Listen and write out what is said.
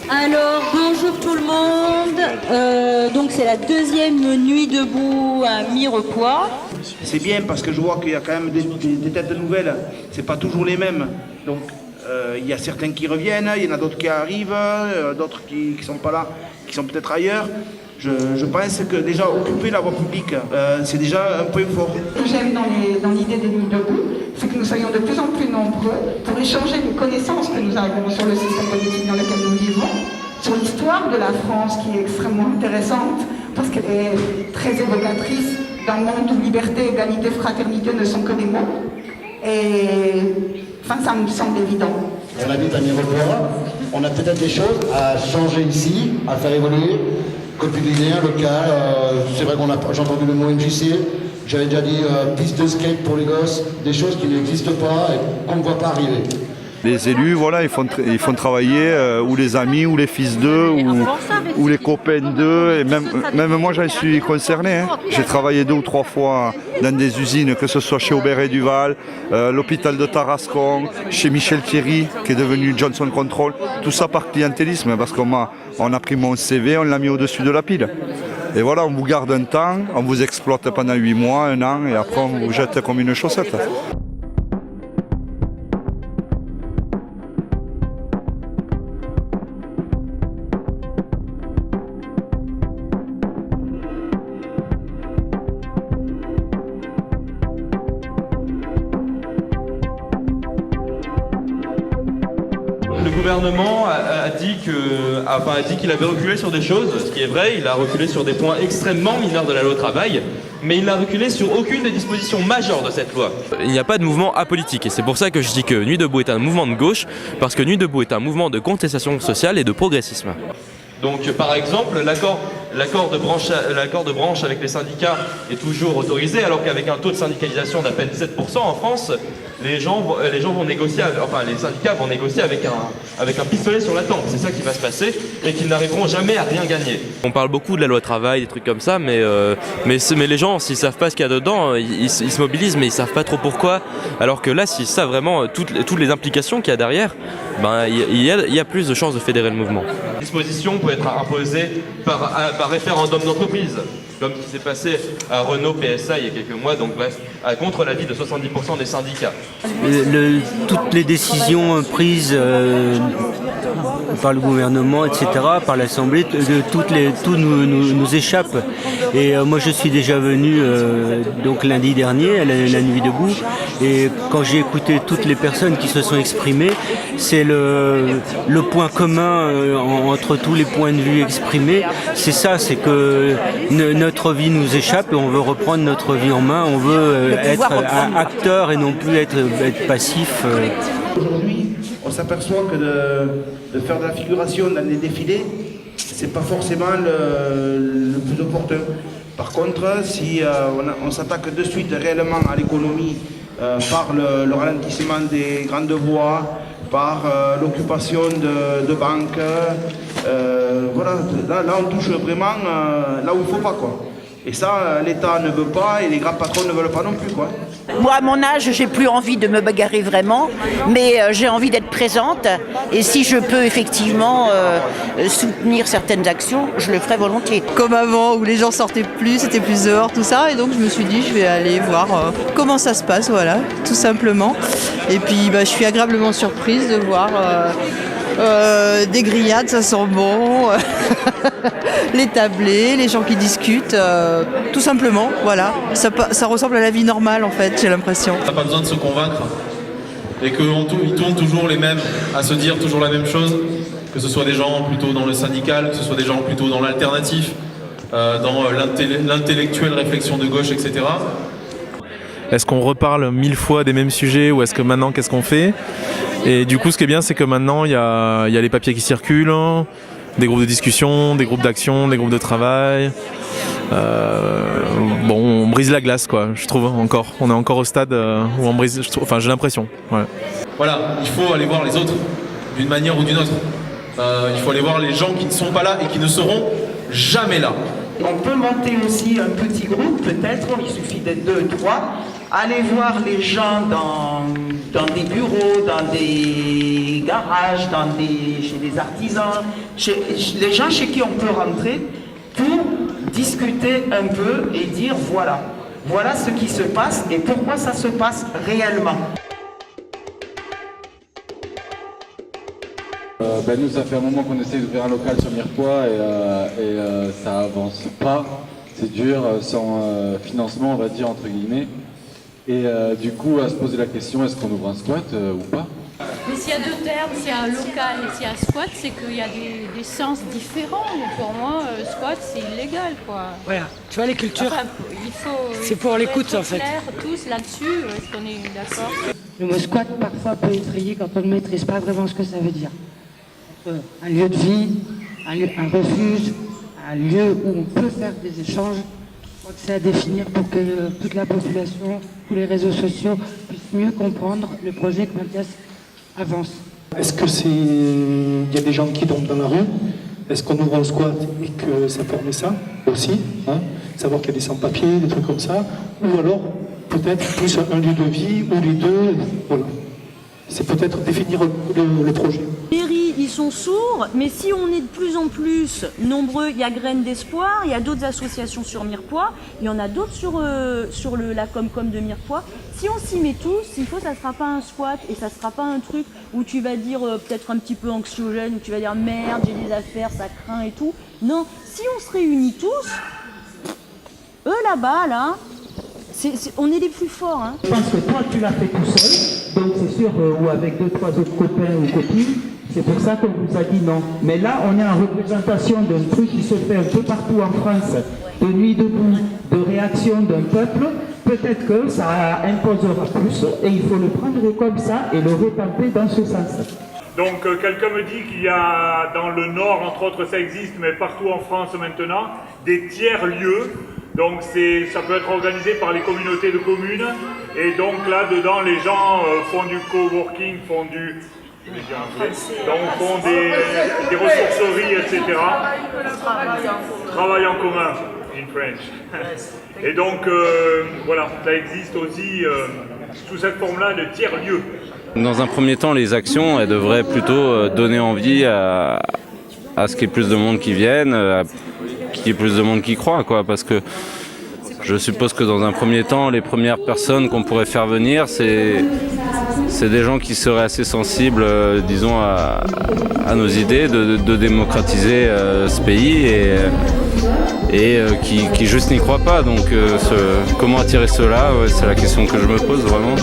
Alors, bonjour tout le monde. Donc, c'est la deuxième nuit debout à Mirepoix. C'est bien parce que je vois qu'il y a quand même des têtes nouvelles. C'est pas toujours les mêmes. Donc, il y a certains qui reviennent, il y en a d'autres qui arrivent, d'autres qui sont pas là, qui sont peut-être ailleurs. Je pense que déjà occuper la voie publique, c'est déjà un point fort. Ce que j'aime dans l'idée des Nuits debout, c'est que nous soyons de plus en plus nombreux pour échanger les connaissances que nous avons sur le système politique dans lequel nous vivons, sur l'histoire de la France qui est extrêmement intéressante, parce qu'elle est très évocatrice d'un monde où liberté, égalité, fraternité ne sont que des mots. Et enfin, ça me semble évident. On habite à Mirepoix, on a peut-être des choses à changer ici, à faire évoluer. Code publicitaire, local, c'est vrai j'ai entendu le mot MJC, j'avais déjà dit piste de skate pour les gosses, des choses qui n'existent pas et qu'on ne voit pas arriver. Les élus, voilà, ils font travailler ou les amis, ou les fils d'eux, ou les copains d'eux. Et même moi, j'en suis concerné. Hein. J'ai travaillé 2 ou 3 fois dans des usines, que ce soit chez Aubert et Duval, l'hôpital de Tarascon, chez Michel Thierry, qui est devenu Johnson Control. Tout ça par clientélisme, parce qu'on a pris mon CV, on l'a mis au-dessus de la pile. Et voilà, on vous garde un temps, on vous exploite pendant 8 mois, 1 an, et après on vous jette comme une chaussette. Le gouvernement a dit qu'il avait reculé sur des choses, ce qui est vrai, il a reculé sur des points extrêmement mineurs de la loi travail, mais il n'a reculé sur aucune des dispositions majeures de cette loi. Il n'y a pas de mouvement apolitique et c'est pour ça que je dis que Nuit debout est un mouvement de gauche, parce que Nuit debout est un mouvement de contestation sociale et de progressisme. Donc par exemple, l'accord de branche avec les syndicats est toujours autorisé, alors qu'avec un taux de syndicalisation d'à peine 7% en France, les syndicats vont négocier avec un pistolet sur la tempe. C'est ça qui va se passer et qu'ils n'arriveront jamais à rien gagner. On parle beaucoup de la loi travail, des trucs comme ça, mais les gens, s'ils savent pas ce qu'il y a dedans, ils se mobilisent, mais ils savent pas trop pourquoi. Alors que là, s'ils savent vraiment toutes les implications qu'il y a derrière, il y a plus de chances de fédérer le mouvement. La disposition peut être imposée par référendum d'entreprise, comme ce qui s'est passé à Renault PSA il y a quelques mois, donc contre l'avis de 70% des syndicats. Toutes les décisions prises par le gouvernement, etc., par l'Assemblée, tout nous échappe. Et moi je suis déjà venu donc lundi dernier à la Nuit debout, et quand j'ai écouté toutes les personnes qui se sont exprimées, c'est le point commun entre tous les points de vue exprimés, c'est ça, c'est que notre vie nous échappe et on veut reprendre notre vie en main, on veut être acteur et non plus être passif. Aujourd'hui, on s'aperçoit que de faire de la figuration dans des défilés, c'est pas forcément le plus opportun. Par contre, si on s'attaque de suite réellement à l'économie par le ralentissement des grandes voies, par l'occupation de banques, voilà, là on touche vraiment là où il ne faut pas, quoi. Et ça, l'État ne veut pas et les grands patrons ne veulent pas non plus, quoi. Moi, à mon âge, j'ai plus envie de me bagarrer vraiment, mais j'ai envie d'être présente. Et si je peux effectivement soutenir certaines actions, je le ferai volontiers. Comme avant, où les gens sortaient plus, c'était plus dehors, tout ça. Et donc, je me suis dit, je vais aller voir comment ça se passe, voilà, tout simplement. Et puis, je suis agréablement surprise de voir des grillades, ça sent bon. Les tablés, les gens qui discutent, tout simplement, voilà. Ça ressemble à la vie normale en fait, j'ai l'impression. On n'a pas besoin de se convaincre et qu'ils tournent toujours les mêmes, à se dire toujours la même chose, que ce soit des gens plutôt dans le syndical, que ce soit des gens plutôt dans l'alternatif, dans l'intellectuelle réflexion de gauche, etc. Est-ce qu'on reparle 1000 fois des mêmes sujets ou est-ce que maintenant, qu'est-ce qu'on fait? Et du coup, ce qui est bien, c'est que maintenant, il y a les papiers qui circulent, des groupes de discussion, des groupes d'action, des groupes de travail. On brise la glace, quoi, je trouve, encore. On est encore au stade où on brise, j'ai l'impression. Ouais. Voilà, il faut aller voir les autres, d'une manière ou d'une autre. Il faut aller voir les gens qui ne sont pas là et qui ne seront jamais là. On peut monter aussi un petit groupe, peut-être, il suffit d'être 2 ou 3, aller voir les gens dans dans des bureaux, dans des garages, chez des artisans, chez les gens chez qui on peut rentrer pour discuter un peu et dire voilà ce qui se passe et pourquoi ça se passe réellement. Nous, ça fait un moment qu'on essaie d'ouvrir un local sur Mirepoix et ça avance pas. C'est dur, sans financement, on va dire, entre guillemets. Et du coup, à se poser la question, est-ce qu'on ouvre un squat ou pas? Mais s'il y a deux termes, s'il y a un local et s'il y a un squat, c'est qu'il y a des sens différents. Donc pour moi, squat, c'est illégal, quoi. Voilà, tu vois, les cultures, enfin, c'est pour l'écoute, en fait. Clair, tous là-dessus, est-ce qu'on est d'accord? Le mot squat, parfois, peut effrayer quand on ne maîtrise pas vraiment ce que ça veut dire. Un lieu de vie, un refuge, un lieu où on peut faire des échanges. Je crois que c'est à définir pour que toute la population, tous les réseaux sociaux puissent mieux comprendre le projet que Mathias avance. Est-ce que il y a des gens qui dorment dans la rue? Est-ce qu'on ouvre un squat et que ça permet ça aussi, savoir qu'il y a des sans-papiers, des trucs comme ça, ou alors peut-être plus un lieu de vie ou les deux, voilà. C'est peut-être définir le projet. Les mairies, ils sont sourds, mais si on est de plus en plus nombreux, il y a Graines d'Espoir, il y a d'autres associations sur Mirepoix, il y en a d'autres sur la Comcom de Mirepoix. Si on s'y met tous, s'il faut, ça ne sera pas un squat et ça ne sera pas un truc où tu vas dire peut-être un petit peu anxiogène, où tu vas dire merde, j'ai des affaires, ça craint et tout. Non, si on se réunit tous, eux là-bas, là, on est les plus forts. Hein. Je pense que toi, tu l'as fait tout seul, donc c'est sûr, ou avec 2-3 autres copains ou copines, c'est pour ça qu'on vous a dit non. Mais là, on est en représentation d'un truc qui se fait un peu partout en France, de nuit debout, de réaction d'un peuple. Peut-être que ça imposera plus, et il faut le prendre comme ça et le retenter dans ce sens. Donc quelqu'un me dit qu'il y a dans le Nord, entre autres ça existe, mais partout en France maintenant, des tiers-lieux. Donc ça peut être organisé par les communautés de communes. Et donc là-dedans, les gens font du coworking, font des ressourceries, etc. Travail en commun, in French. Et donc voilà, ça existe aussi sous cette forme-là de tiers-lieux. Dans un premier temps, les actions, elles devraient plutôt donner envie à ce qu'il y ait plus de monde qui vienne, qu'il y ait plus de monde qui croit, quoi, parce que je suppose que dans un premier temps, les premières personnes qu'on pourrait faire venir, c'est des gens qui seraient assez sensibles, disons, à nos idées de démocratiser ce pays et qui juste n'y croient pas. Donc comment attirer ceux-là, c'est la question que je me pose vraiment.